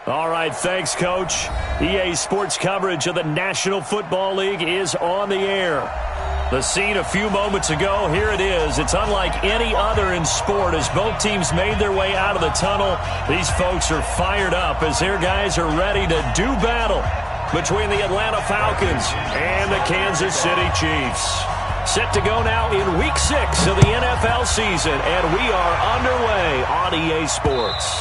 All right, thanks, Coach. EA Sports coverage of the National Football League is on the air. The scene a few moments ago, here it is. It's unlike any other in sport as both teams made their way out of the tunnel. These folks are fired up as their guys are ready to do battle between the Atlanta Falcons and the Kansas City Chiefs. Set to go now in Week 6 of the NFL season, and we are underway on EA Sports.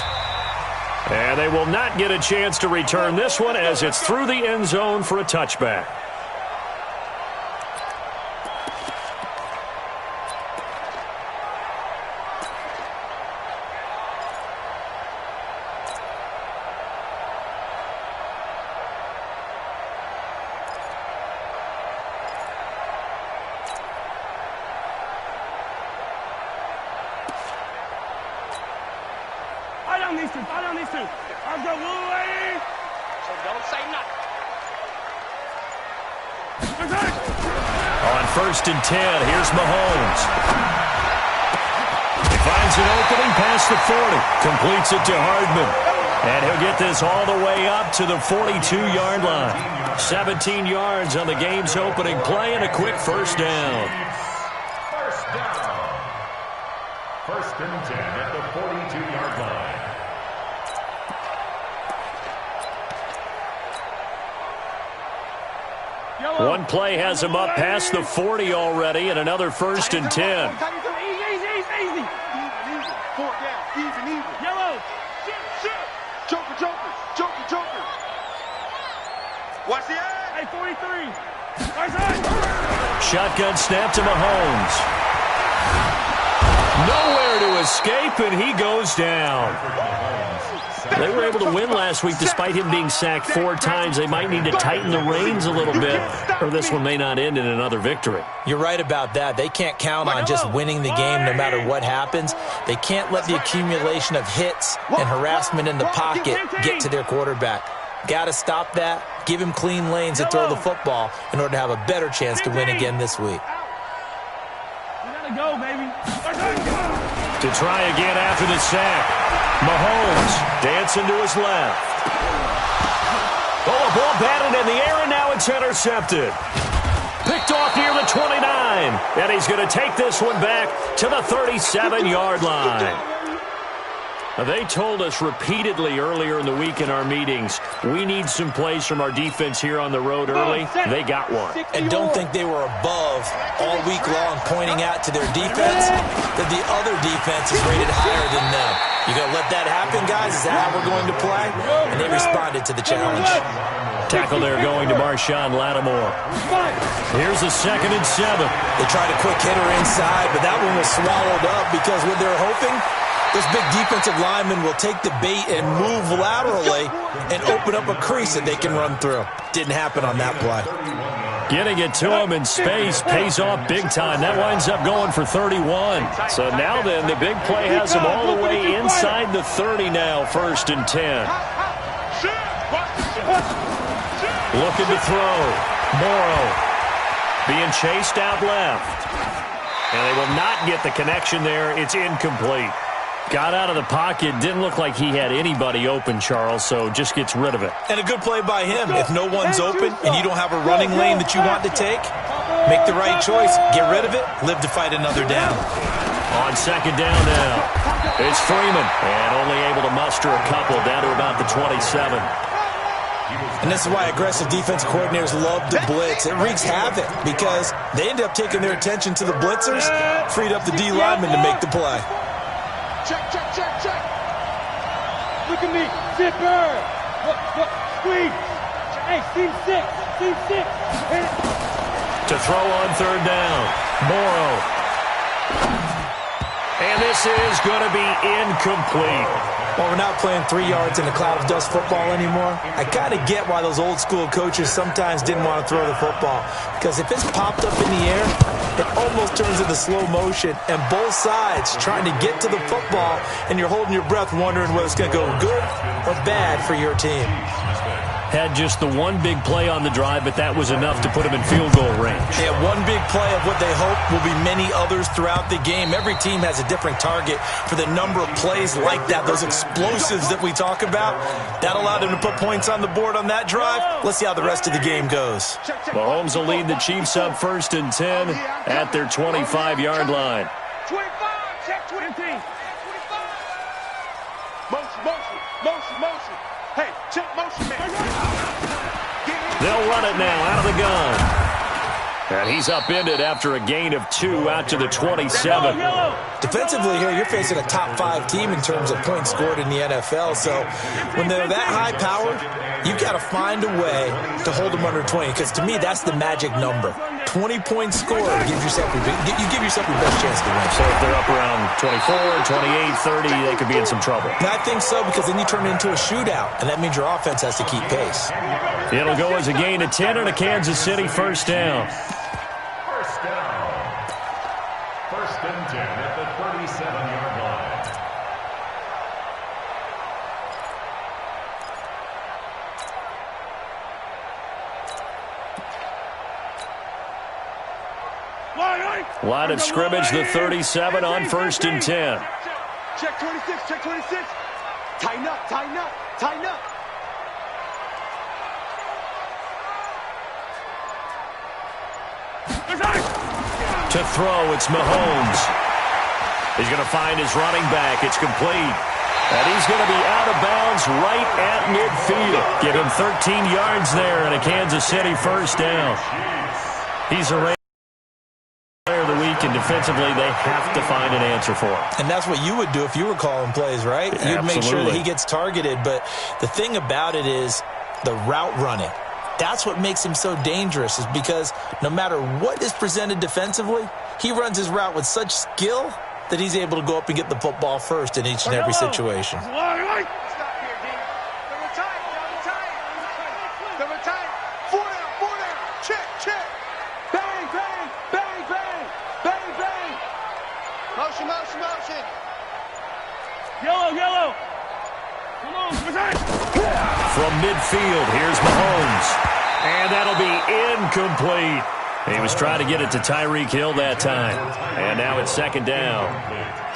And they will not get a chance to return this one as it's through the end zone for a touchback. On 1st and 10, here's Mahomes. He finds an opening past the 40. Completes it to Hardman. And he'll get this all the way up to the 42-yard line. 17 yards on the game's opening play and a quick first down. First down. 1st and 10 at the 42-yard line. One play has him up past the 40 already, and another 1st and 10. Easy. Fourth down. Easy. Yellow. Joker. Watch the eye. Hey, 43. Shotgun snap to Mahomes. Nowhere to escape, and he goes down. They were able to win last week despite him being sacked 4 times. They might need to tighten the reins a little bit, or this one may not end in another victory. You're right about that. They can't count on just winning the game no matter what happens. They can't let the accumulation of hits and harassment in the pocket get to their quarterback. Got to stop that, give him clean lanes to throw the football in order to have a better chance to win again this week. We got to go, baby. To try again after the sack. Mahomes dancing to his left. Oh, a ball batted in the air, and now it's intercepted. Picked off near the 29, and he's going to take this one back to the 37-yard line. They told us repeatedly earlier in the week in our meetings, we need some plays from our defense here on the road early. They got one. And don't think they were above all week long pointing out to their defense that the other defense is rated higher than them. You going to let that happen, guys? Is that how we're going to play? And they responded to the challenge. Tackle there going to Marshawn Lattimore. Here's a 2nd and 7. They tried a quick hitter inside, but that one was swallowed up because what they're hoping, this big defensive lineman will take the bait and move laterally and open up a crease that they can run through. Didn't happen on that play. Getting it to him in space pays off big time. That winds up going for 31. So now then, the big play has him all the way inside the 30 now, 1st and 10. Looking to throw. Morrow being chased out left. And they will not get the connection there. It's incomplete. Got out of the pocket. Didn't look like he had anybody open, Charles, so just gets rid of it. And a good play by him. If no one's open and you don't have a running lane that you want to take, make the right choice. Get rid of it. Live to fight another down. On 2nd down now, it's Freeman. And only able to muster a couple down to about the 27. And this is why aggressive defense coordinators love to blitz. It wreaks havoc because they end up taking their attention to the blitzers, freed up the D lineman to make the play. Check. Look at me. Zipper. Look. Squeeze. Hey, team 6. To throw on 3rd down. Morrow. And this is going to be incomplete. Well, we're not playing 3 yards in a cloud of dust football anymore. I kind of get why those old school coaches sometimes didn't want to throw the football. Because if it's popped up in the air, it almost turns into slow motion. And both sides trying to get to the football, and you're holding your breath wondering whether it's going to go good or bad for your team. Had just the one big play on the drive, but that was enough to put him in field goal range. Yeah, one big play of what they hope will be many others throughout the game. Every team has a different target for the number of plays like that, those explosives that we talk about. That allowed them to put points on the board on that drive. Let's see how the rest of the game goes. Mahomes will lead the Chiefs up 1st and 10 at their 25-yard line. 25, check 20. 25. Motion. Hey, check motion, man. They'll run it now out of the gun. And he's upended after a gain of 2 out to the 27. Defensively here, you're facing a top 5 team in terms of points scored in the NFL. So when they're that high-powered, you've got to find a way to hold them under 20. Because to me, that's the magic number. 20 points scored gives yourself your best chance to win. So if they're up around 24, 28, 30, they could be in some trouble. And I think so, because then you turn it into a shootout, and that means your offense has to keep pace. It'll go as a gain of 10 and a Kansas City first down. First down. 1st and 10 at the 37-yard line. Line of scrimmage, the 37 on 1st and 10. Check 26. Tighten up. To throw, it's Mahomes. He's going to find his running back. It's complete. And he's going to be out of bounds right at midfield. Give him 13 yards there and a Kansas City first down. He's a player of the week, and defensively they have to find an answer for him. And that's what you would do if you were calling plays, right? You'd make sure that he gets targeted. But the thing about it is the route running. That's what makes him so dangerous, is because no matter what is presented defensively, he runs his route with such skill that he's able to go up and get the football first in each and every situation. Stop here, D. They're retired. 4 down. Check. Bang. Motion. Yellow. Come on, From midfield, here's Mahomes. And that'll be incomplete. He was trying to get it to Tyreek Hill that time. And now it's 2nd down.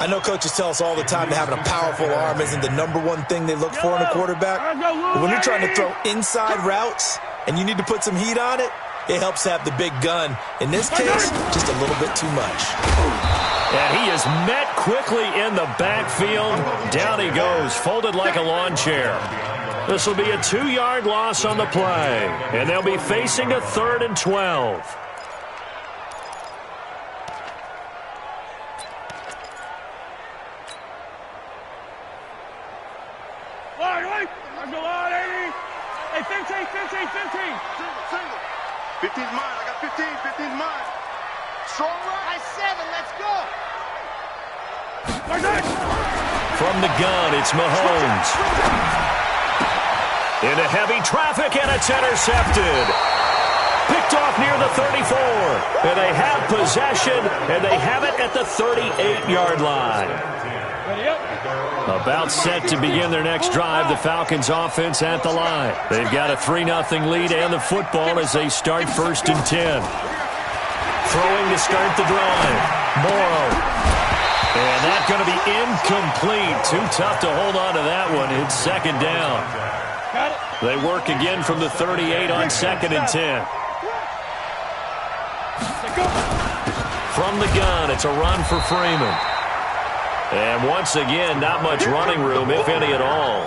I know coaches tell us all the time that having a powerful arm isn't the number one thing they look for in a quarterback. But when you're trying to throw inside routes and you need to put some heat on it, it helps to have the big gun. In this case, just a little bit too much. And he is met quickly in the backfield. Down he goes, folded like a lawn chair. This will be a 2-yard loss on the play. And they'll be facing a 3rd and 12. Hey, 15. 15's mine. I got 15. 15's mine. Strong right. 7. Let's go. From the gun, it's Mahomes. Into heavy traffic, and it's intercepted. Picked off near the 34. And they have possession, and they have it at the 38-yard line. About set to begin their next drive, the Falcons offense at the line. They've got a 3-0 lead and the football as they start 1st and 10. Throwing to start the drive. Morrow. And that's going to be incomplete. Too tough to hold on to that one. It's 2nd down. They work again from the 38 on 2nd and 10. From the gun, it's a run for Freeman. And once again, not much running room, if any at all.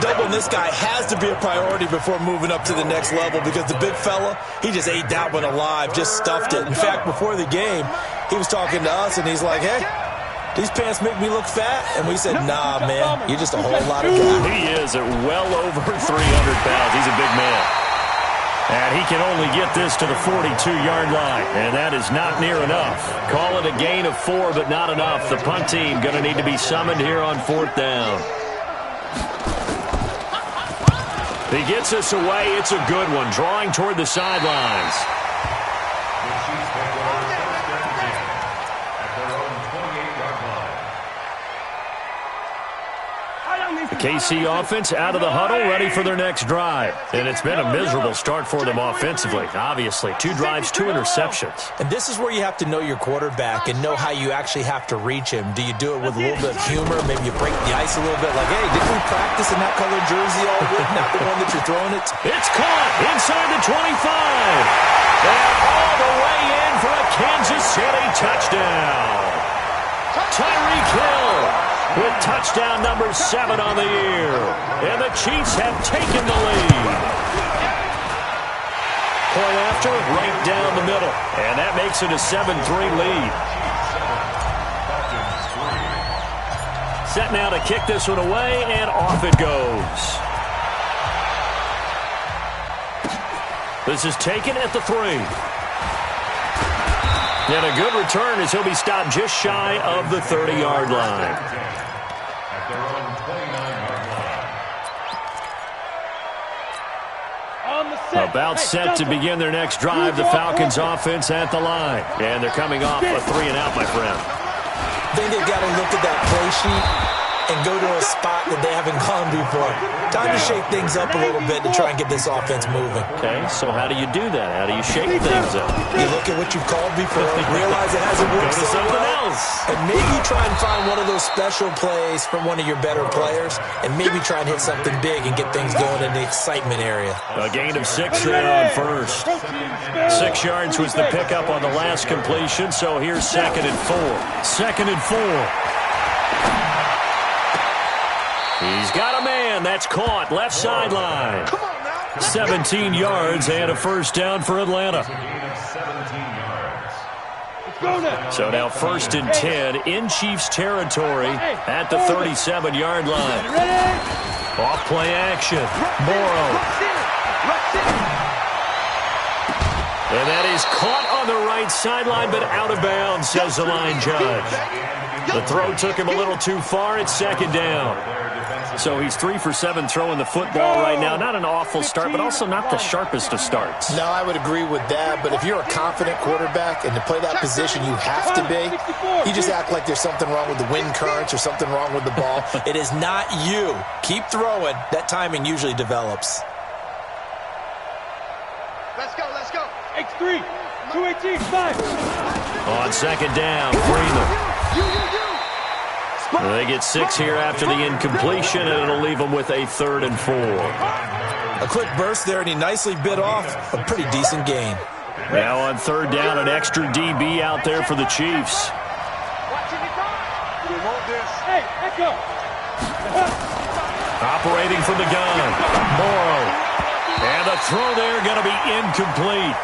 Doubling this guy has to be a priority before moving up to the next level, because the big fella, he just ate that one alive, just stuffed it. In fact, before the game, he was talking to us, and he's like, hey, these pants make me look fat? And we said, nah, man, you're just a whole lot of guy. He is at well over 300 pounds. He's a big man. And he can only get this to the 42-yard line, and that is not near enough. Call it a gain of 4, but not enough. The punt team going to need to be summoned here on 4th down. He gets us away. It's a good one, drawing toward the sidelines. KC offense out of the huddle, ready for their next drive. And it's been a miserable start for them offensively, obviously. 2 drives, 2 interceptions. And this is where you have to know your quarterback and know how you actually have to reach him. Do you do it with a little bit of humor? Maybe you break the ice a little bit, like, hey, didn't we practice in that colored jersey all week, not the one that you're throwing it to? It's caught inside the 25. And all the way in for a Kansas City touchdown. Tyreek Hill with touchdown number 7 on the year. And the Chiefs have taken the lead. Point after, right down the middle. And that makes it a 7-3 lead. Set now to kick this one away, and off it goes. This is taken at the 3. And a good return as he'll be stopped just shy of the 30-yard line. About set to begin their next drive, the Falcons offense at the line. And they're coming off a 3-and-out, my friend. I think they've got to look at that play sheet and go to a spot that they haven't gone before. Time to shake things up a little bit to try and get this offense moving. Okay, so how do you do that? How do you shake things up? You look at what you've called before, realize it hasn't worked so well, and maybe try and find one of those special plays from one of your better players, and maybe try and hit something big and get things going in the excitement area. A gain of 6 there on first. 6 yards was the pickup on the last completion, so here's 2nd and 4. 2nd and 4. He's got a man. That's caught. Left sideline. 17 yards and a first down for Atlanta. So now 1st and 10 in Chiefs territory at the 37-yard line. Off play action. Morrow. And that is caught on the right sideline, but out of bounds, says the line judge. The throw took him a little too far. It's 2nd down. So he's 3 for 7 throwing the football right now. Not an awful start, but also not the sharpest of starts. No, I would agree with that. But if you're a confident quarterback and to play that position you have to be, you just act like there's something wrong with the wind currents or something wrong with the ball. It is not you. Keep throwing. That timing usually develops. Let's go, let's go. X3, 218, 5. On 2nd down, Freeman. They get 6 here after the incompletion, and it'll leave them with a 3rd and 4. A quick burst there, and he nicely bit off a pretty decent gain. Now on 3rd down, an extra DB out there for the Chiefs. Hey, echo. Operating from the gun, Morrow. And the throw there going to be incomplete.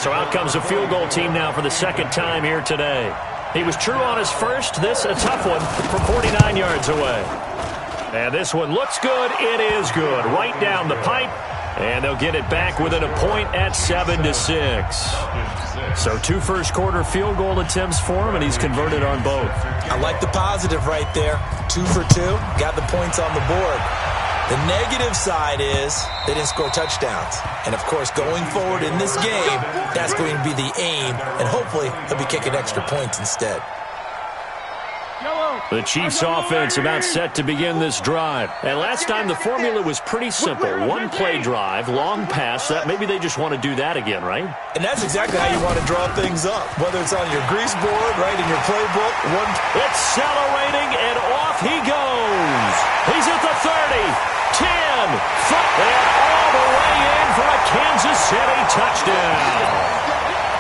So out comes a field goal team now for the 2nd time here today. He was true on his first. This a tough one from 49 yards away. And this one looks good. It is good. Right down the pipe. And they'll get it back within a point at 7-6. So 2 first-quarter field goal attempts for him, and he's converted on both. I like the positive right there. 2 for 2. Got the points on the board. The negative side is they didn't score touchdowns. And, of course, going forward in this game, that's going to be the aim. And hopefully he'll be kicking extra points instead. The Chiefs offense about set to begin this drive. And last time the formula was pretty simple. 1-play drive, long pass. That maybe they just want to do that again, right? And that's exactly how you want to draw things up. Whether it's on your grease board, right, in your playbook. Accelerating, and off he goes. He's at the 30. 10, 5, and all the way in for a Kansas City touchdown.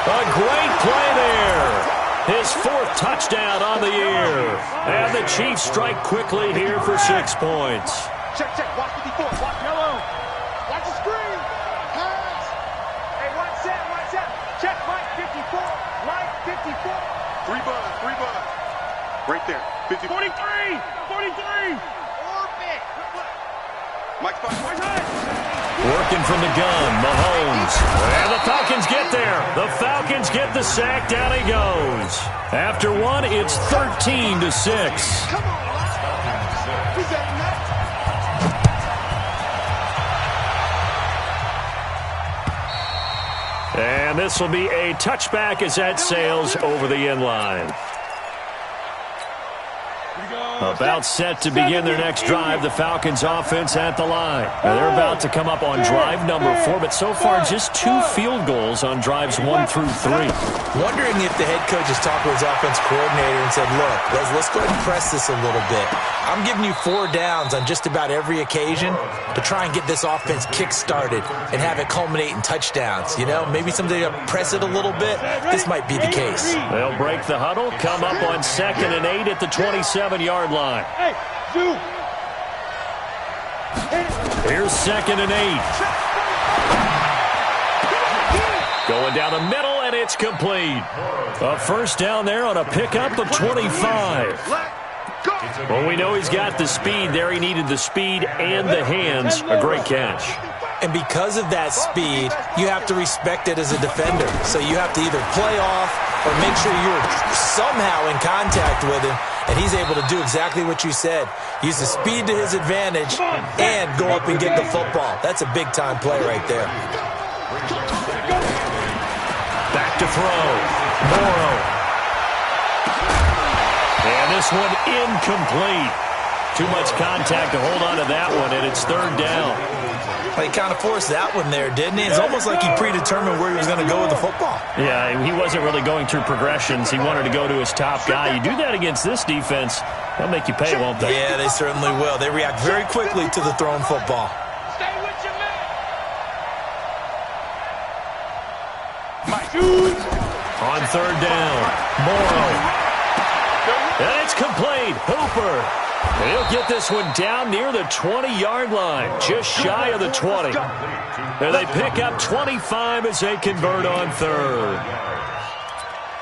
A great play there. His 4th touchdown on the year. And the Chiefs strike quickly here for 6 points. Check, check. Watch 54. Watch yellow. Watch the screen. Pass. Hey, one set, one set. Check Mike 54. Mike 54. 3 bud. Right there. 50. 43, 43. Orbit. Mike's back. Working from the gun, Mahomes. And the Falcons get there. The Falcons get the sack. Down he goes. After 1, it's 13-6. Come on, Who's that next? And this will be a touchback as that sails over the end line. About set to begin their next drive, the Falcons offense at the line. Now they're about to come up on drive number 4, but so far just 2 field goals on drives 1 through 3. Wondering if the head coach has talked to his offense coordinator and said, look, let's go ahead and press this a little bit. I'm giving you 4 downs on just about every occasion to try and get this offense kick-started and have it culminate in touchdowns. You know, maybe someday to press it a little bit. This might be the case. They'll break the huddle, come up on 2nd and 8 at the 27-yard line. Hey, Zoo. Here's 2nd and 8. Going down the middle, and it's complete. A first down there on a pickup of 25. Well, we know he's got the speed there. He needed the speed and the hands. A great catch. And because of that speed, you have to respect it as a defender. So you have to either play off or make sure you're somehow in contact with him, and he's able to do exactly what you said. Use the speed to his advantage and go up and get the football. That's a big-time play right there. Back to throw. Morrow. And this one incomplete. Too much contact to hold on to that one, and it's 3rd down. Well, he kind of forced that one there, didn't he? It's almost like he predetermined where he was going to go with the football. Yeah, he wasn't really going through progressions. He wanted to go to his top guy. You do that against this defense, they'll make you pay, won't they? Yeah, they certainly will. They react very quickly to the thrown football. Stay with your man. On 3rd down, Morrow. And it's complete. Hooper. He'll get this one down near the 20-yard line, just shy of the 20. And they pick up 25 as they convert on 3rd.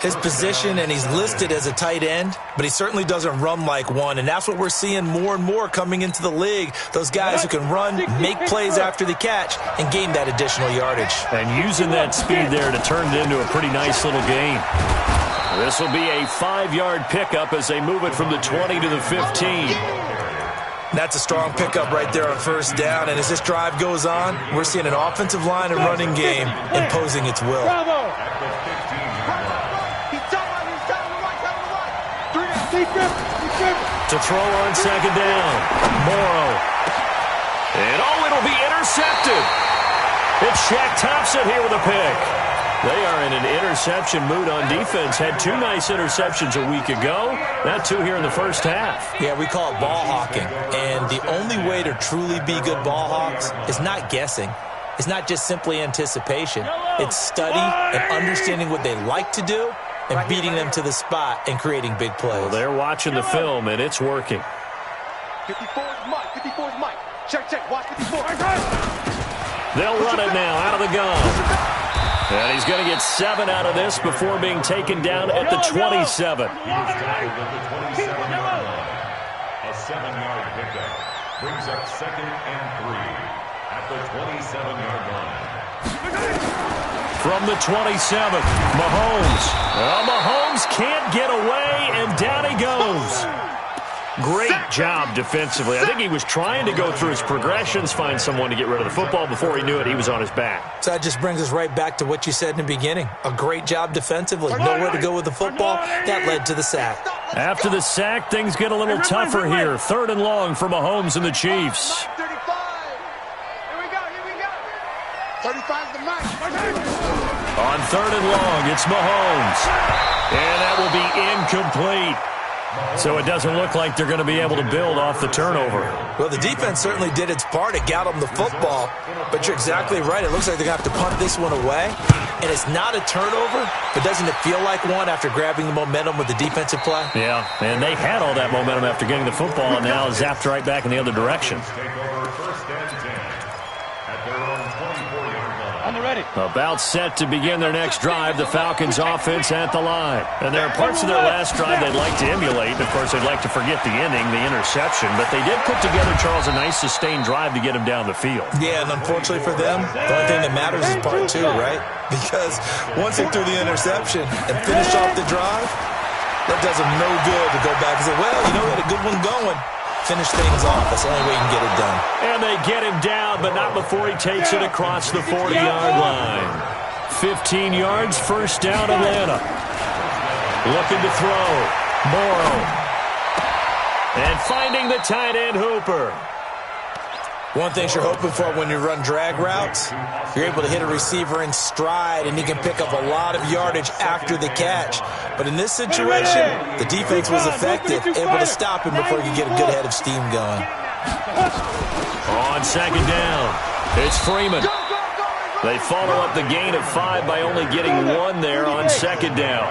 His position, and he's listed as a tight end, but he certainly doesn't run like one, and that's what we're seeing more and more coming into the league. Those guys who can run, make plays after the catch, and gain that additional yardage. And using that speed there to turn it into a pretty nice little game. This will be a 5-yard pickup as they move it from the 20 to the 15. That's a strong pickup right there on 1st down, and as this drive goes on, we're seeing an offensive line and running game imposing its will. To throw on 2nd down, Morrow. And it'll be intercepted. It's Shaq Thompson here with a pick. They are in an interception mood on defense. Had 2 nice interceptions a week ago. Now 2 here in the first half. Yeah, we call it ball hawking. And the only way to truly be good ball hawks is not guessing. It's not just simply anticipation. It's study and understanding what they like to do and beating them to the spot and creating big plays. Well, they're watching the film, and it's working. 54's Mike. 54's Mike. Check. Watch 54. They'll run it now out of the gun. And he's going to get 7 out of this before being taken down at the 27. He's tackled at the 27-yard line. A 7-yard pickup brings up 2nd and 3 at the 27-yard line. From the 27, Mahomes. Well, Mahomes can't get away, and down he goes. Great job defensively. I think he was trying to go through his progressions, find someone to get rid of the football. Before he knew it, he was on his back. So that just brings us right back to what you said in the beginning. A great job defensively. Nowhere to go with the football. That led to the sack. After the sack, things get a little tougher here. 3rd and long for Mahomes and the Chiefs. 35. Here we go. 35's the Mike. On 3rd and long, it's Mahomes. And that will be incomplete. So it doesn't look like they're going to be able to build off the turnover. Well, the defense certainly did its part. It got them the football. But you're exactly right. It looks like they're going to have to punt this one away. And it's not a turnover, but doesn't it feel like one after grabbing the momentum with the defensive play? Yeah, and they had all that momentum after getting the football, and now zapped right back in the other direction. About set to begin their next drive, the Falcons offense at the line. And there are parts of their last drive they'd like to emulate. Of course, they'd like to forget the inning, the interception. But they did put together, Charles, a nice sustained drive to get him down the field. Yeah, and unfortunately for them, the only thing that matters is part 2, right? Because once they threw the interception and finished off the drive, that does them no good to go back and say, well, you know, we had a good one going. Finish things off. That's the only way you can get it done. And they get him down, but not before he takes it across the 40-yard line. 15 yards, first down, Atlanta. Looking to throw. Morrow. And finding the tight end Hooper. One thing you're hoping for when you run drag routes, you're able to hit a receiver in stride, and he can pick up a lot of yardage after the catch. But in this situation, the defense was effective, able to stop him before he could get a good head of steam going. On second down, it's Freeman. They follow up the gain of 5 by only getting 1 there on second down.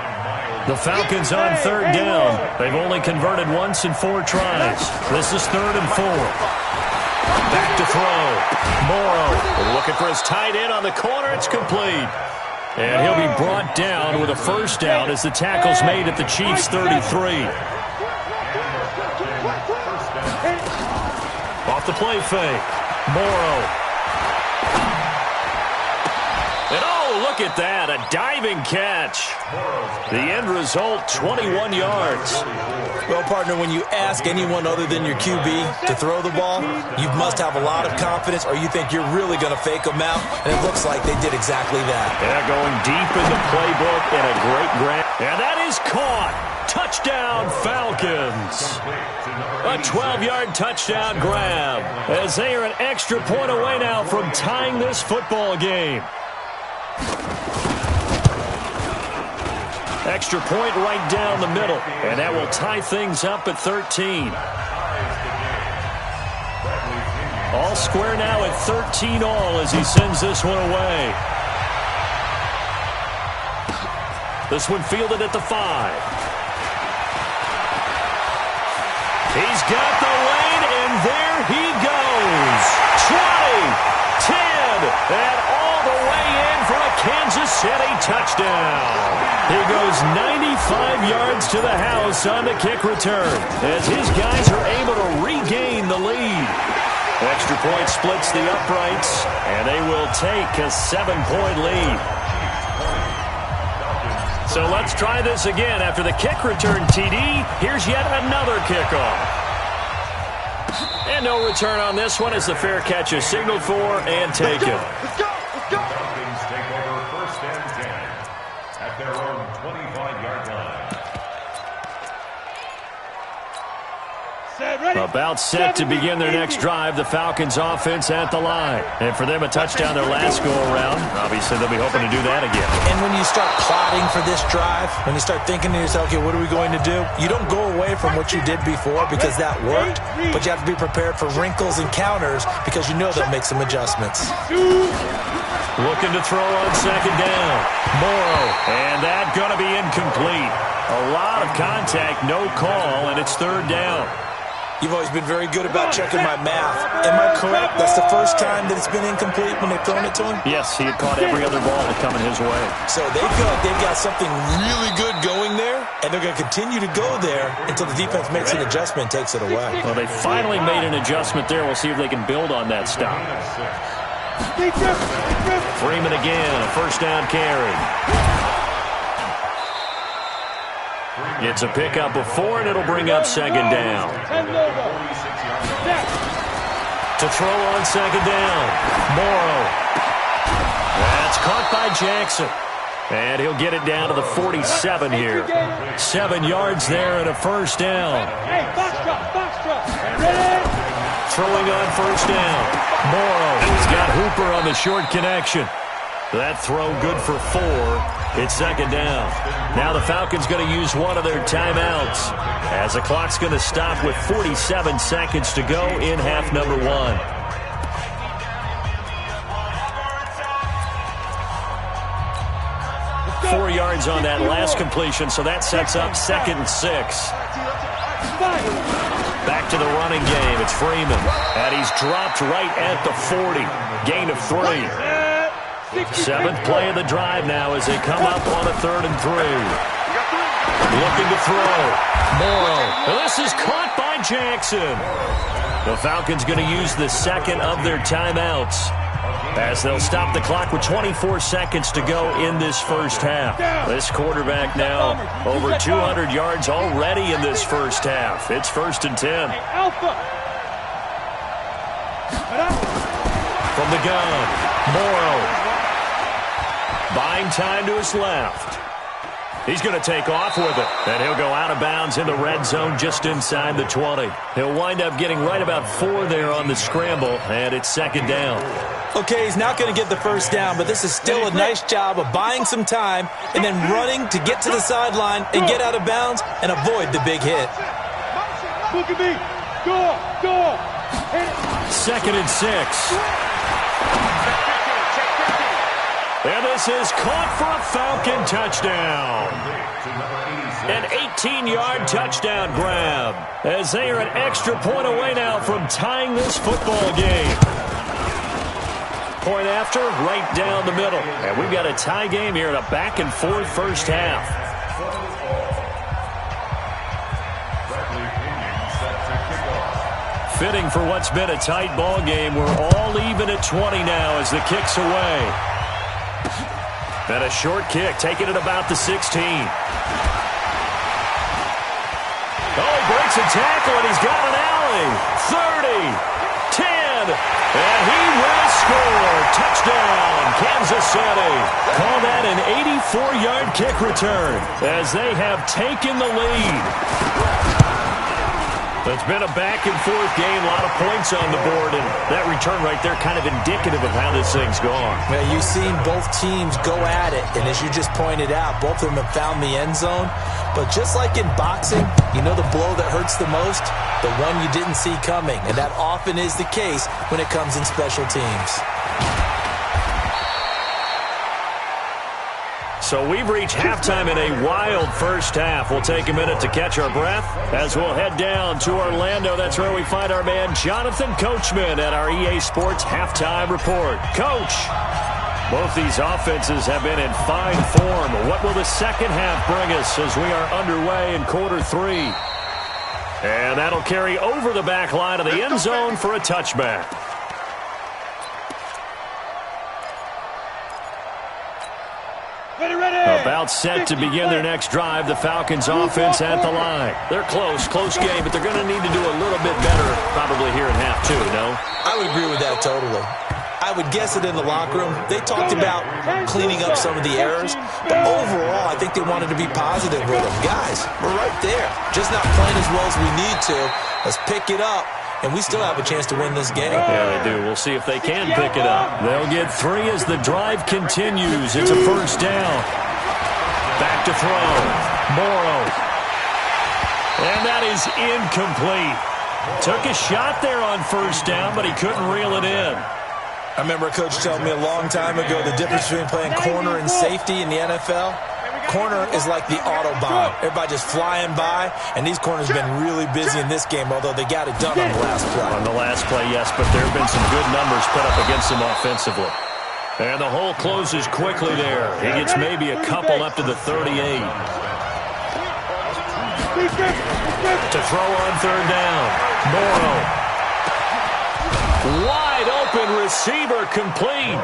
The Falcons on third down. They've only converted once in 4 tries. This is 3rd and 4. Back to throw. Morrow looking for his tight end on the corner. It's complete. And he'll be brought down with a first down as the tackle's made at the Chiefs' 33. Off the play fake. Morrow. And oh, look at that, a diving catch. The end result, 21 yards. Well, partner, when you ask anyone other than your QB to throw the ball, you must have a lot of confidence, or you think you're really going to fake them out, and it looks like they did exactly that. Yeah, going deep in the playbook and a great grab. And that is caught. Touchdown, Falcons. A 12-yard touchdown grab as they are an extra point away now from tying this football game. Extra point right down the middle, and that will tie things up at 13. All square now at 13 all as he sends this one away. This one fielded at the 5. He's got the lane, and there he goes. 20, 10, and all the way in for a Kansas City touchdown. He goes 95 yards to the house on the kick return as his guys are able to regain the lead. Extra point splits the uprights, and they will take a 7-point lead. So let's try this again. After the kick return TD, here's yet another kickoff. And no return on this one as the fair catch is signaled for and taken. Let's go! Falcons take over 1st and 10 at their own 25-yard line. About set to begin their next drive. The Falcons offense at the line. And for them, a touchdown their last go-around. Obviously, they'll be hoping to do that again. And when you start plotting for this drive, when you start thinking to yourself, okay, what are we going to do? You don't go away from what you did before because that worked, but you have to be prepared for wrinkles and counters because you know they'll make some adjustments. Looking to throw on second down. Morrow. And that going to be incomplete. A lot of contact, no call, and it's 3rd down. You've always been very good about checking my math. Am I correct? That's the first time that it's been incomplete when they've thrown it to him? Yes, he had caught every other ball that coming his way. So they feel like they've got something really good going there, and they're going to continue to go there until the defense makes an adjustment and takes it away. Well, they finally made an adjustment there. We'll see if they can build on that stop. Freeman again, a first down carry. It's a pickup of 4, and it'll bring up second down. To throw on second down. Morrow. That's caught by Jackson. And he'll get it down to the 47 here. 7 yards there and a first down. Throwing on first down. Morrow. He's got Hooper on the short connection. That throw good for 4. It's second down. Now the Falcons going to use one of their timeouts as the clock's going to stop with 47 seconds to go in half number 1. Four yards on that last completion, so that sets up 2nd and 6. Back to the running game. It's Freeman, and he's dropped right at the 40. Gain of 3. 7th play of the drive now as they come up on a 3rd and 3. Looking to throw. Morrow. This is caught by Jackson. The Falcons going to use the 2nd of their timeouts as they'll stop the clock with 24 seconds to go in this first half. This quarterback now over 200 yards already in this first half. It's 1st and 10. From the gun, Morrow. Buying time to his left. He's going to take off with it, and he'll go out of bounds in the red zone just inside the 20. He'll wind up getting right about 4 there on the scramble, and it's second down. Okay, he's not going to get the first down, but this is still a nice job of buying some time and then running to get to the sideline and get out of bounds and avoid the big hit. Look at me. Go. Second and 6. And this is caught for a Falcon touchdown. An 18-yard touchdown grab as they are an extra point away now from tying this football game. Point after, right down the middle. And we've got a tie game here in a back-and-forth first half. Fitting for what's been a tight ball game. We're all even at 20 now as the kick's away. And a short kick, taking it about the 16. Oh, he breaks a tackle, and he's got an alley. 30, 10, and he will score. Touchdown, Kansas City. Call that an 84-yard kick return as they have taken the lead. It's been a back-and-forth game, a lot of points on the board, and that return right there kind of indicative of how this thing's gone. Well, you've seen both teams go at it, and as you just pointed out, both of them have found the end zone. But just like in boxing, you know the blow that hurts the most? The one you didn't see coming, and that often is the case when it comes in special teams. So we've reached halftime in a wild first half. We'll take a minute to catch our breath as we'll head down to Orlando. That's where we find our man Jonathan Coachman at our EA Sports Halftime Report. Coach, both these offenses have been in fine form. What will the second half bring us as we are underway in quarter 3? And that'll carry over the back line of the end zone for a touchback. About set to begin their next drive, the Falcons offense at the line. They're close game, but they're going to need to do a little bit better probably here in half 2, no? I would agree with that totally. I would guess it in the locker room. They talked about cleaning up some of the errors, but overall, I think they wanted to be positive with them. Guys, we're right there. Just not playing as well as we need to. Let's pick it up. And we still have a chance to win this game. Yeah, they do. We'll see if they can pick it up. They'll get 3 as the drive continues. It's a first down. Back to throw. Morrow. And that is incomplete. Took a shot there on first down, but he couldn't reel it in. I remember a coach telling me a long time ago the difference between playing corner and safety in the NFL. Corner is like the Autobahn. Everybody just flying by, and these corners have been really busy in this game, although they got it done on the last play. On the last play, yes, but there have been some good numbers put up against them offensively. And the hole closes quickly there. He gets maybe a couple up to the 38. To throw on third down. Morrow. Wide open receiver complete.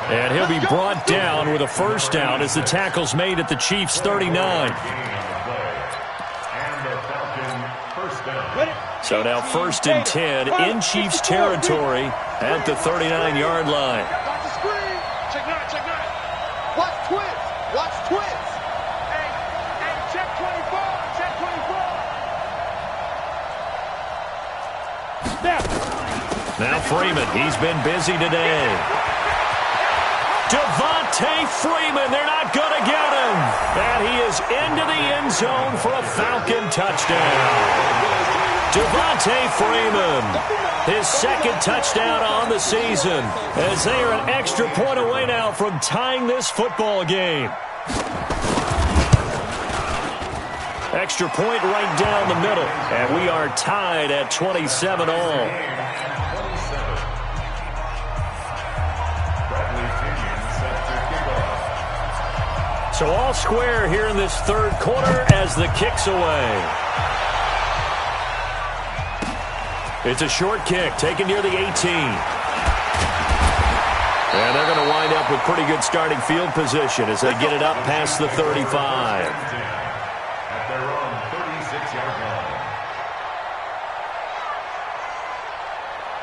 And he'll be brought down with a first down as the tackle's made at the Chiefs' 39. So now 1st and 10 in Chiefs territory at the 39-yard line. Watch the screen. Check 9. Watch twins. Hey, check 24. Snap. Now Freeman, he's been busy today. Devontae Freeman, they're not going to get him. And he is into the end zone for a Falcon touchdown. Devontae Freeman, his second touchdown on the season, as they are an extra point away now from tying this football game. Extra point right down the middle, and we are tied at 27 all. So all square here in this third quarter as the kick's away. It's a short kick taken near the 18. And they're going to wind up with pretty good starting field position as they get it up past the 35. At their own 36-yard line.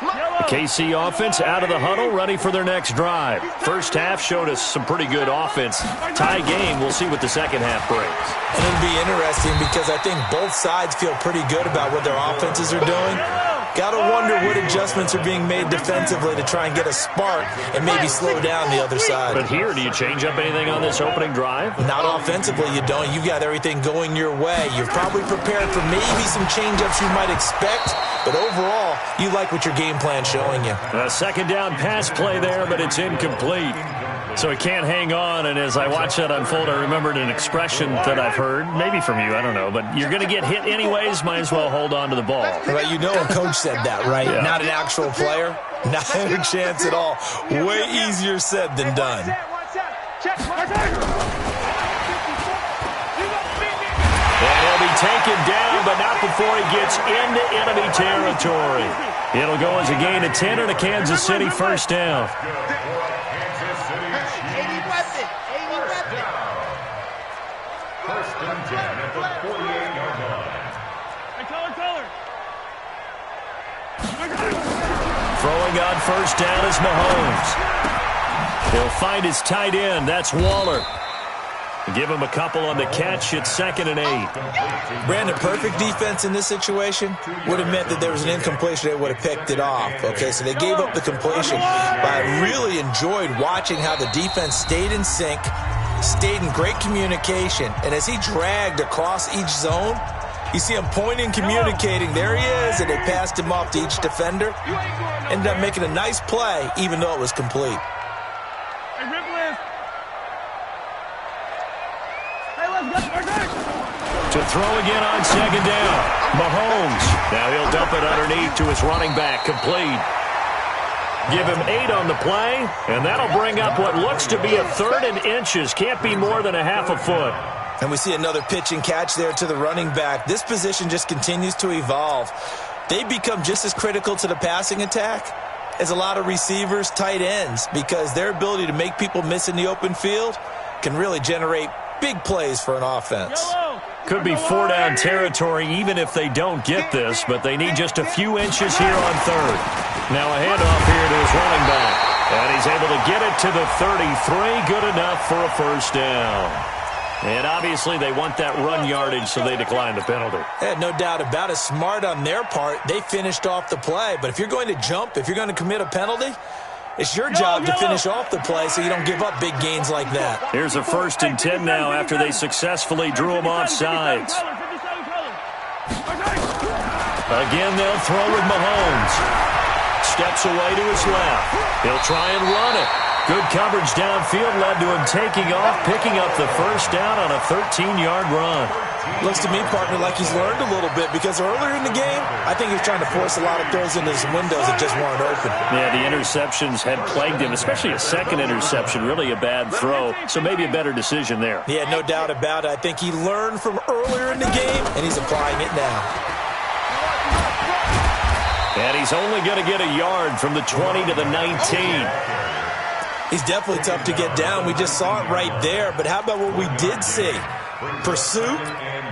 The KC offense out of the huddle, ready for their next drive. First half showed us some pretty good offense. Tie game, we'll see what the second half brings. And it'll be interesting because I think both sides feel pretty good about what their offenses are doing. Got to wonder what adjustments are being made defensively to try and get a spark and maybe slow down the other side. But here, do you change up anything on this opening drive? Not offensively, you don't. You've got everything going your way. You're probably prepared for maybe some change-ups you might expect, but overall, you like what your game plan's showing you. A second down pass play there, but it's incomplete. So he can't hang on, and as I watch that unfold, I remembered an expression that I've heard, maybe from you, I don't know, but you're going to get hit anyways, might as well hold on to the ball. Right, you know a coach said that, right? Yeah. Not an actual player? Not a chance at all. Way easier said than done. And he'll be taken down, but not before he gets into enemy territory. It'll go as a gain of 10 and a Kansas City first down. First and 10 at the 48-yard line. Throwing on first down is Mahomes. He'll find his tight end. That's Waller. Give him a couple on the catch. It's 2nd and 8. Brandon, perfect defense in this situation would have meant that there was an incompletion. They would have picked it off. Okay, so they gave up the completion. But I really enjoyed watching how the defense stayed in sync, stayed in great communication. And as he dragged across each zone, you see him pointing, communicating. There he is, and they passed him off to each defender. Ended up making a nice play, even though it was complete. To throw again on second down. Mahomes. Now he'll dump it underneath to his running back. Complete. Give him 8 on the play, and that'll bring up what looks to be a 3rd and inches. Can't be more than a half a foot. And we see another pitch and catch there to the running back. This position just continues to evolve. They become just as critical to the passing attack as a lot of receivers, tight ends, because their ability to make people miss in the open field can really generate big plays for an offense. Could be 4-down territory even if they don't get this, but they need just a few inches here on 3rd. Now a handoff here to his running back. And he's able to get it to the 33. Good enough for a first down. And obviously they want that run yardage, so they decline the penalty. Yeah, no doubt about it. Smart on their part. They finished off the play. But if you're going to jump, if you're going to commit a penalty, it's your job to finish off the play so you don't give up big gains like that. Here's a 1st and 10 now after they successfully drew him off sides. Again, they'll throw with Mahomes. Steps away to his left. He'll try and run it. Good coverage downfield led to him taking off, picking up the first down on a 13-yard run. Looks to me, partner, like he's learned a little bit because earlier in the game, I think he was trying to force a lot of throws into some windows that just weren't open. Yeah, the interceptions had plagued him, especially a second interception, really a bad throw, so maybe a better decision there. Yeah, no doubt about it. I think he learned from earlier in the game, and he's applying it now. And he's only going to get a yard from the 20 to the 19. He's definitely tough to get down. We just saw it right there, but how about what we did see? Pursuit,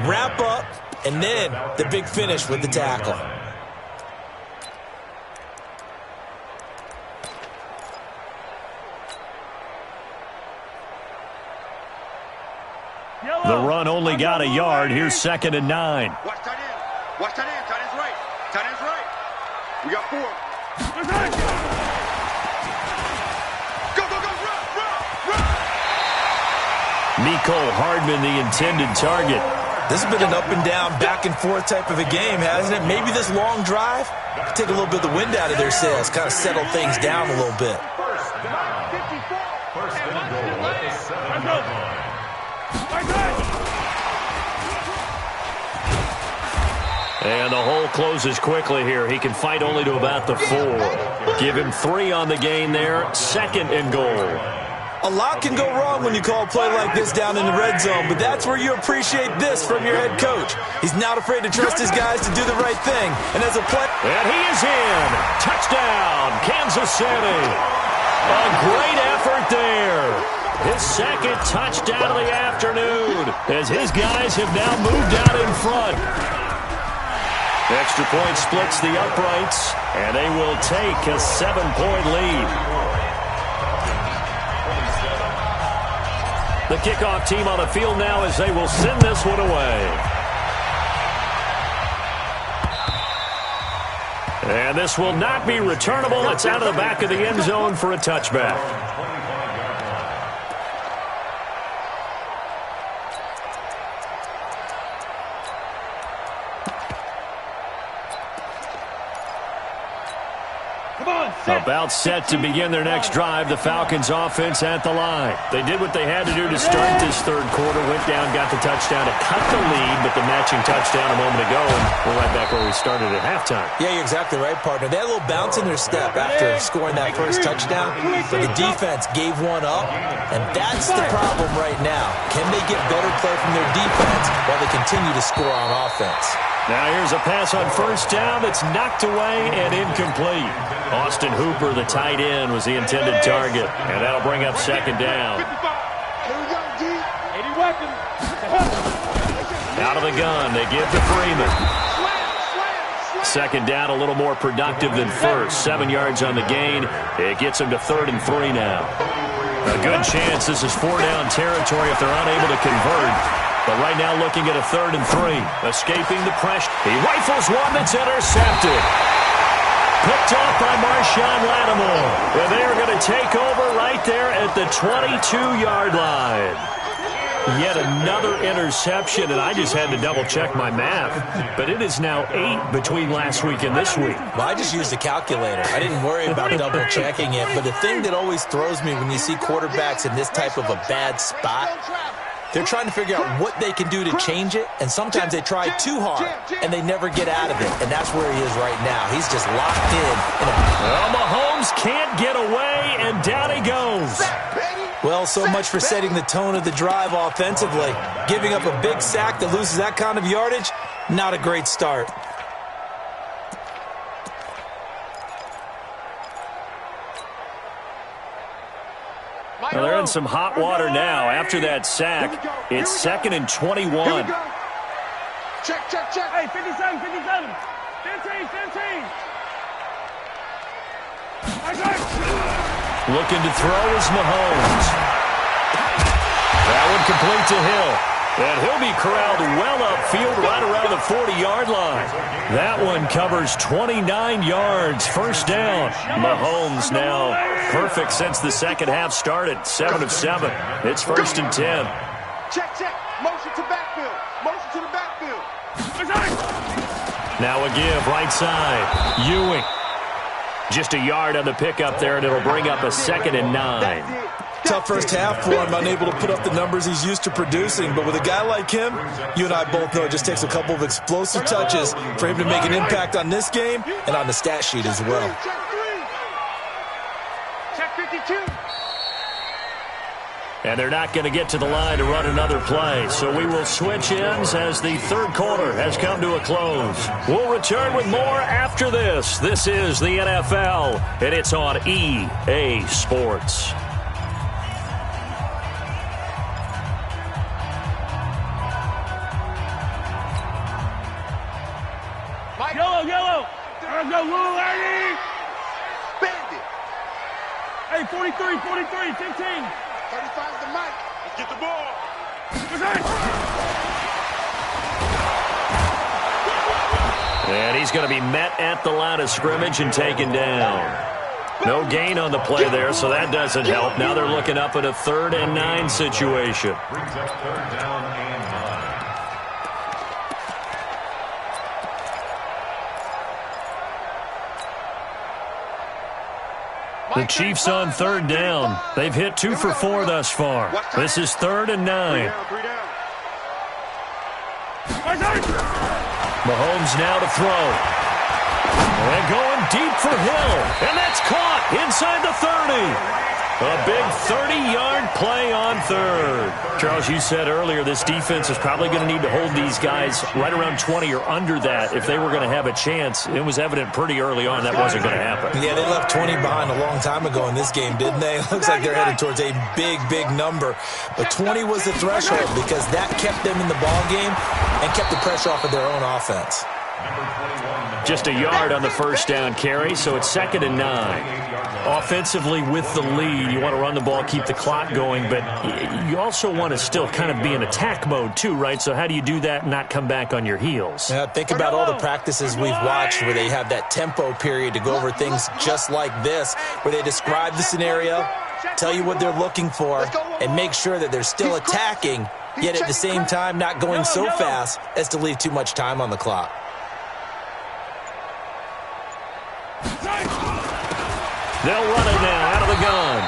wrap up, and then the big finish with the tackle. The run only got a yard. Here's 2nd and 9. Watch tight end. Watch tight end. Tight end's right. Tight end's right. We got 4. Go, go, go. Run. Mecole Hardman, the intended target. This has been an up-and-down, back-and-forth type of a game, hasn't it? Maybe this long drive could take a little bit of the wind out of their sails, kind of settle things down a little bit. First down. First and goal at the 7-yard line. And the hole closes quickly here. He can fight only to about the 4. Give him 3 on the gain there. 2nd and goal. A lot can go wrong when you call a play like this down in the red zone, but that's where you appreciate this from your head coach. He's not afraid to trust his guys to do the right thing. And as a play... And he is in. Touchdown, Kansas City. A great effort there. His 2nd touchdown of the afternoon as his guys have now moved out in front. Extra point splits the uprights, and they will take a 7-point lead. The kickoff team on the field now as they will send this one away. And this will not be returnable. It's out of the back of the end zone for a touchback. About set to begin their next drive, the Falcons offense at the line. They did what they had to do to start this third quarter, went down, got the touchdown to cut the lead, but the matching touchdown a moment ago, and we're right back where we started at halftime. Yeah, you're exactly right, partner. They had a little bounce in their step after scoring that first touchdown, but the defense gave one up, and that's the problem right now. Can they get better play from their defense while they continue to score on offense? Now here's a pass on first down that's knocked away and incomplete. Austin Hooper, the tight end, was the intended target, and that'll bring up second down. Out of the gun, they give to Freeman. Second down, a little more productive than first. 7 yards on the gain. It gets them to 3rd and 3 now. A good chance this is 4-down territory if they're unable to convert. But right now looking at a 3rd and 3. Escaping the pressure. He rifles one that's intercepted. Picked off by Marshawn Lattimore. And they are going to take over right there at the 22-yard line. Yet another interception, and I just had to double-check my math. But it is now 8 between last week and this week. Well, I just used a calculator. I didn't worry about double-checking it. But the thing that always throws me when you see quarterbacks in this type of a bad spot, they're trying to figure out what they can do to change it, and sometimes they try too hard, and they never get out of it, and that's where he is right now. He's just locked in. Well, Mahomes can't get away, and down he goes. Well, so much for setting the tone of the drive offensively. Giving up a big sack that loses that kind of yardage, not a great start. Well, they're in some hot water now after that sack. It's 2nd and 21. Check. Hey, 57. 15. Looking to throw is Mahomes. That one complete to Hill. And he'll be corralled well upfield right around the 40-yard line. That one covers 29 yards. First down. Mahomes now perfect since the second half started. 7 of 7. It's 1st and 10. Check. Motion to backfield. Motion to the backfield. Now a give right side. Ewing. Just a yard on the pickup there, and it'll bring up a 2nd and 9. Tough first half for him, unable to put up the numbers he's used to producing. But with a guy like him, you and I both know it just takes a couple of explosive touches for him to make an impact on this game and on the stat sheet as well. Check 52. And they're not going to get to the line to run another play. So we will switch ends as the third quarter has come to a close. We'll return with more after this. This is the NFL, and it's on EA Sports. Yellow. There we go, little lady. Bandit. Hey, 43, 15. 35's the mic. Let's get the ball. And he's going to be met at the line of scrimmage and taken down. No gain on the play there, so that doesn't help. Now they're looking up at a 3rd and 9 situation. Brings up 3rd down and 9. The Chiefs on 3rd down. They've hit 2 for 4 thus far. This is 3rd and 9. Mahomes now to throw. And going deep for Hill. And that's caught inside the 30. A big 30-yard play on 3rd. Charles, you said earlier this defense is probably going to need to hold these guys right around 20 or under that if they were going to have a chance. It was evident pretty early on that wasn't going to happen. Yeah, they left 20 behind a long time ago in this game, didn't they? It looks like they're headed towards a big number. But 20 was the threshold because that kept them in the ball game and kept the pressure off of their own offense. Just a yard on the first down carry, so it's 2nd and 9. Offensively with the lead, you want to run the ball, keep the clock going, but you also want to still kind of be in attack mode too, right? So how do you do that and not come back on your heels? Yeah, think about all the practices we've watched where they have that tempo period to go over things just like this, where they describe the scenario, tell you what they're looking for, and make sure that they're still attacking, yet at the same time not going so fast as to leave too much time on the clock. They'll run it now out of the gun.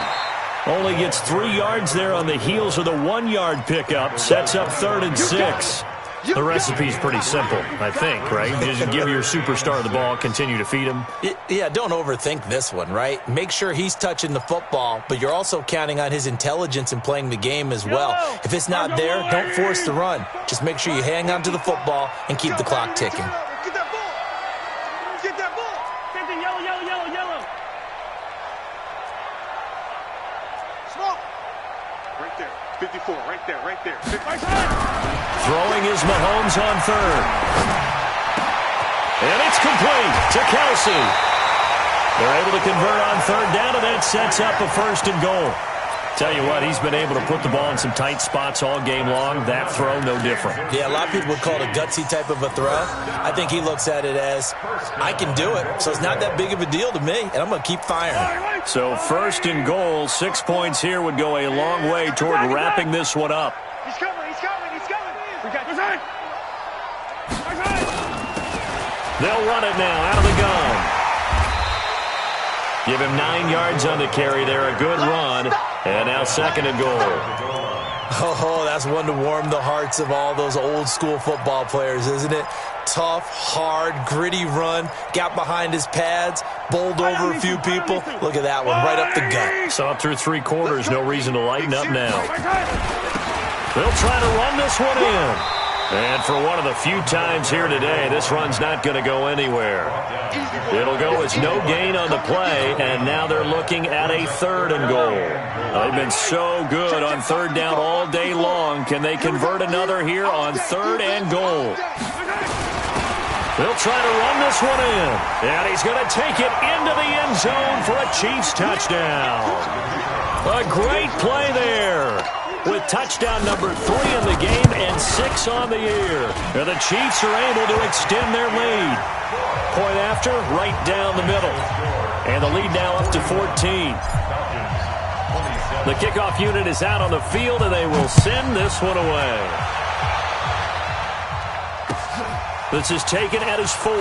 Only gets 3 yards there on the heels of the 1-yard pickup. Sets up 3rd and 6. The recipe's pretty simple, I think, right? Just give your superstar the ball, continue to feed him. Yeah, don't overthink this one, right? Make sure he's touching the football, but you're also counting on his intelligence in playing the game as well. If it's not there, don't force the run. Just make sure you hang on to the football and keep the clock ticking. Get that ball. Get that ball. Same thing, yellow. Smoke. Right there. 54. Right there. 54. Throwing is Mahomes on 3rd. And it's complete to Kelsey. They're able to convert on 3rd down, and that sets up a 1st and goal. Tell you what, he's been able to put the ball in some tight spots all game long. That throw, no different. Yeah, a lot of people would call it a gutsy type of a throw. I think he looks at it as, I can do it, so it's not that big of a deal to me, and I'm going to keep firing. So 1st and goal, 6 points here would go a long way toward wrapping this one up. He's coming. We got this. They'll run it now out of the gun. Give him 9 yards on the carry there. A good run. And now 2nd and goal. Oh, that's one to warm the hearts of all those old school football players, isn't it? Tough, hard, gritty run. Got behind his pads. Bowled over a few people. Look at that one, right up the gut. So up through 3 quarters, no reason to lighten up now. They'll try to run this one in. And for one of the few times here today, this run's not going to go anywhere. It'll go as no gain on the play, and now they're looking at a 3rd and goal. They've been so good on 3rd down all day long. Can they convert another here on 3rd and goal? They'll try to run this one in, and he's going to take it into the end zone for a Chiefs touchdown. A great play there, with touchdown number 3 in the game and 6 on the year. And the Chiefs are able to extend their lead. Point after, right down the middle. And the lead now up to 14. The kickoff unit is out on the field, and they will send this one away. This is taken at his 4.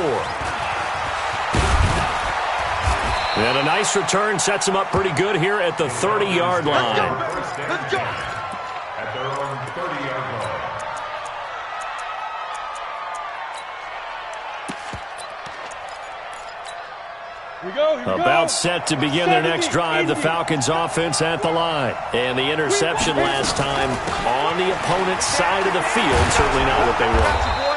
And a nice return sets him up pretty good here at the 30-yard line. Let's go. At their own 30-yard line. About set to begin their next drive, the Falcons offense at the line. And the interception last time on the opponent's side of the field, certainly not what they wanted.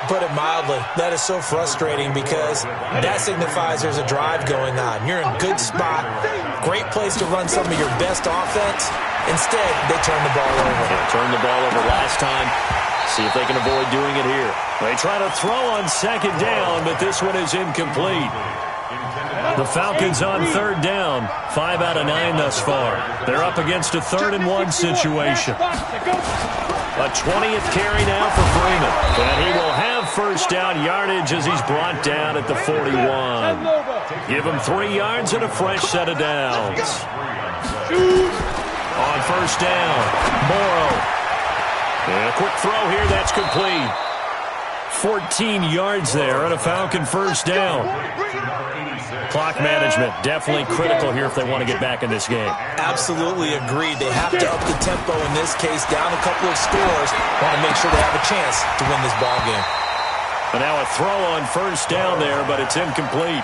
Put it mildly, that is so frustrating because that signifies there's a drive going on. You're in a good spot, great place to run some of your best offense. Instead, they turn the ball over. Yeah, turned the ball over last time. See if they can avoid doing it here. They try to throw on 2nd down, but this one is incomplete. The Falcons on 3rd down, 5 out of 9 thus far. They're up against a 3rd and 1 situation. A 20th carry now for Freeman. And he will have first down yardage as he's brought down at the 41. Give him 3 yards and a fresh set of downs. On first down, Morrow. And a quick throw here, that's complete. 14 yards there and a Falcon first down. Clock management definitely critical here if they want to get back in this game. Absolutely agreed. They have to up the tempo in this case, down a couple of scores. Want to make sure they have a chance to win this ball game. And now a throw on first down there, but it's incomplete.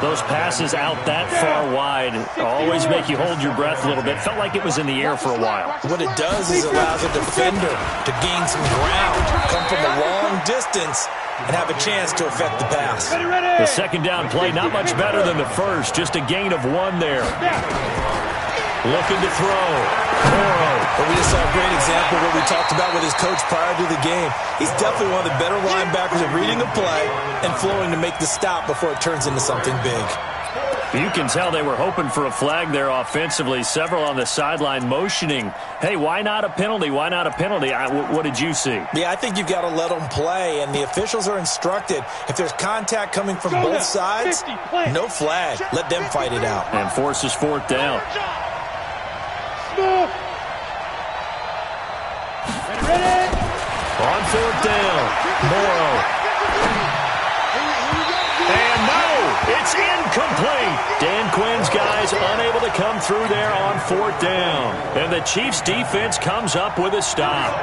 Those passes out that far wide always make you hold your breath a little bit. Felt like it was in the air for a while. What it does is it allows a defender to gain some ground, come from a long distance, and have a chance to affect the pass. The 2nd down play, not much better than the first, just a gain of 1 there. Looking to throw. Morrow. But we just saw a great example of what we talked about with his coach prior to the game. He's definitely one of the better linebackers at reading a play and flowing to make the stop before it turns into something big. You can tell they were hoping for a flag there offensively. Several on the sideline motioning, hey, why not a penalty? Why not a penalty? What did you see? Yeah, I think you've got to let them play, and the officials are instructed, if there's contact coming from both sides, no flag. Let them fight it out. And forces fourth down. On fourth down, Morrow. And no, it's incomplete. Dan Quinn's guys unable to come through there on fourth down. And the Chiefs defense comes up with a stop.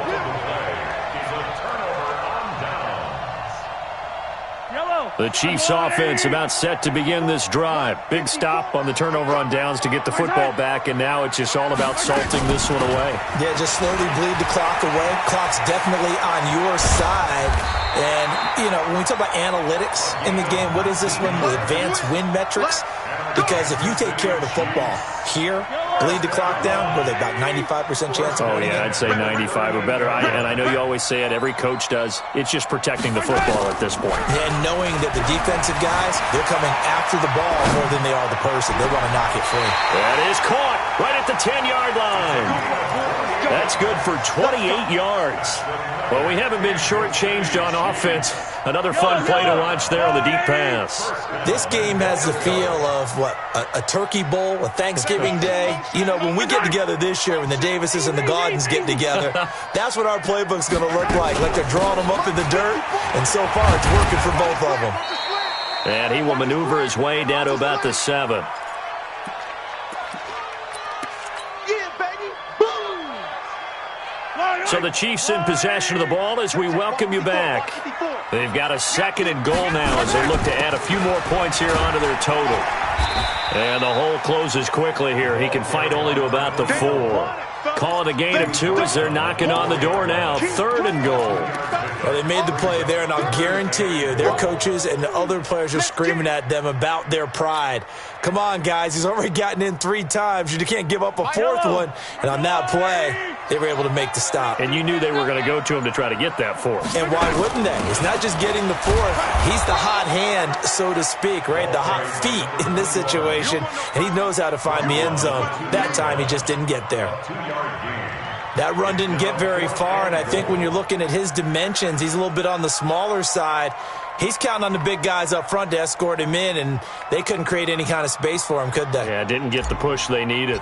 The Chiefs offense about set to begin this drive. Big stop on the turnover on downs to get the football back, and now it's just all about salting this one away. Yeah, just slowly bleed the clock away. Clock's definitely on your side. And, you know, when we talk about analytics in the game, what is this one? The advanced win metrics? Because if you take care of the football here, bleed the clock down, with about 95% chance of winning. Oh, yeah, I'd say 95 or better. And I know you always say it, every coach does. It's just protecting the football at this point. And knowing that the defensive guys, they're coming after the ball more than they are the person. They want to knock it free. That is caught right at the 10-yard line. That's good for 28 yards. Well, we haven't been shortchanged on offense. Another fun play to watch there on the deep pass. This game has the feel of, what, a turkey bowl, a Thanksgiving day. You know, when we get together this year, when the Davises and the Gaudens get together, that's what our playbook's going to look like they're drawing them up in the dirt. And so far, it's working for both of them. And he will maneuver his way down to about the 7. So the Chiefs in possession of the ball as we welcome you back. They've got a 2nd and goal now as they look to add a few more points here onto their total. And the hole closes quickly here. He can fight only to about the 4. Call it a gain of 2 as they're knocking on the door now. 3rd and goal. Well, they made the play there, and I'll guarantee you their coaches and the other players are screaming at them about their pride. Come on, guys. He's already gotten in 3 times. You can't give up a 4th one. And on that play, they were able to make the stop. And you knew they were going to go to him to try to get that 4th. And why wouldn't they? It's not just getting the 4th. He's the hot hand, so to speak, right? The hot feet in this situation. And he knows how to find the end zone. That time, he just didn't get there. That run didn't get very far, and I think when you're looking at his dimensions, he's a little bit on the smaller side. He's counting on the big guys up front to escort him in, and they couldn't create any kind of space for him, could they? Yeah, didn't get the push they needed.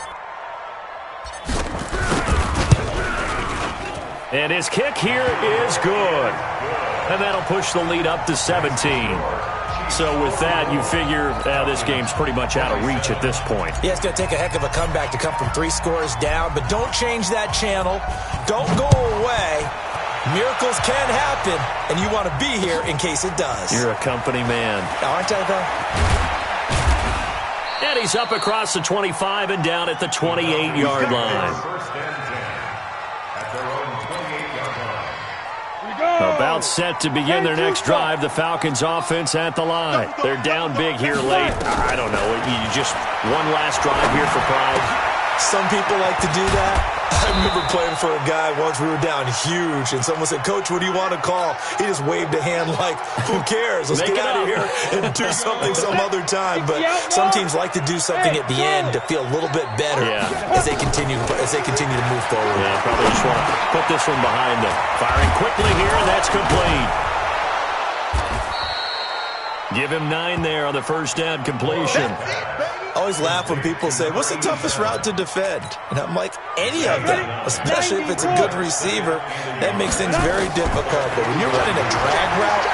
And his kick here is good. And that'll push the lead up to 17. So with that, you figure this game's pretty much out of reach at this point. Yeah, it's going to take a heck of a comeback to come from 3 scores down, but don't change that channel. Don't go away. Miracles can happen, and you want to be here in case it does. You're a company man. Aren't I, though? And he's up across the 25 and down at the 28-yard line. About set to begin their next drive. The Falcons offense at the line. They're down big here late. I don't know. You just one last drive here for pride. Some people like to do that. I remember playing for a guy once. We were down huge, and someone said, "Coach, what do you want to call?" He just waved a hand like, "Who cares? Let's get out of here and do something some other time." But some teams like to do something at the end to feel a little bit better as they continue to move forward. Yeah, probably just want to put this one behind them. Firing quickly here, and that's complete. Give him 9 there on the first down completion. I always laugh when people say, "What's the toughest route to defend?" And I'm like, any of them, especially if it's a good receiver. That makes things very difficult. But when you're running a drag route,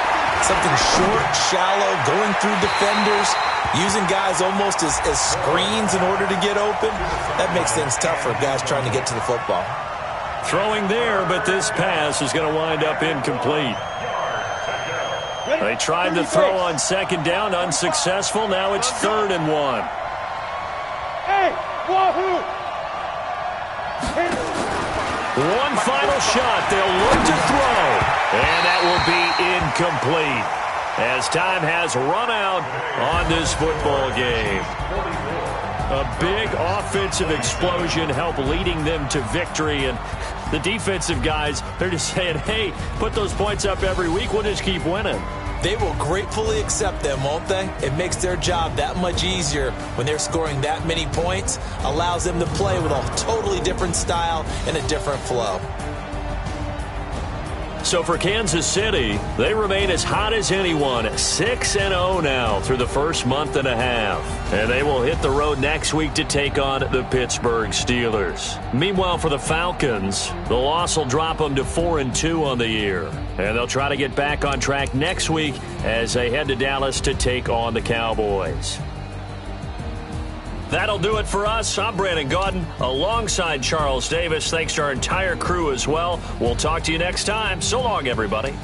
something short, shallow, going through defenders, using guys almost as screens in order to get open, that makes things tough for guys trying to get to the football. Throwing there, but this pass is going to wind up incomplete. They tried to throw on 2nd down, unsuccessful. Now it's 3rd and 1. One final shot. They'll look to throw. And that will be incomplete as time has run out on this football game. A big offensive explosion helped leading them to victory, and the defensive guys, they're just saying, hey, put those points up every week, we'll just keep winning. They will gratefully accept them, won't they? It makes their job that much easier when they're scoring that many points, allows them to play with a totally different style and a different flow. So for Kansas City, they remain as hot as anyone, 6-0 now through the first month and a half. And they will hit the road next week to take on the Pittsburgh Steelers. Meanwhile, for the Falcons, the loss will drop them to 4-2 on the year. And they'll try to get back on track next week as they head to Dallas to take on the Cowboys. That'll do it for us. I'm Brandon Gaudin alongside Charles Davis. Thanks to our entire crew as well. We'll talk to you next time. So long, everybody.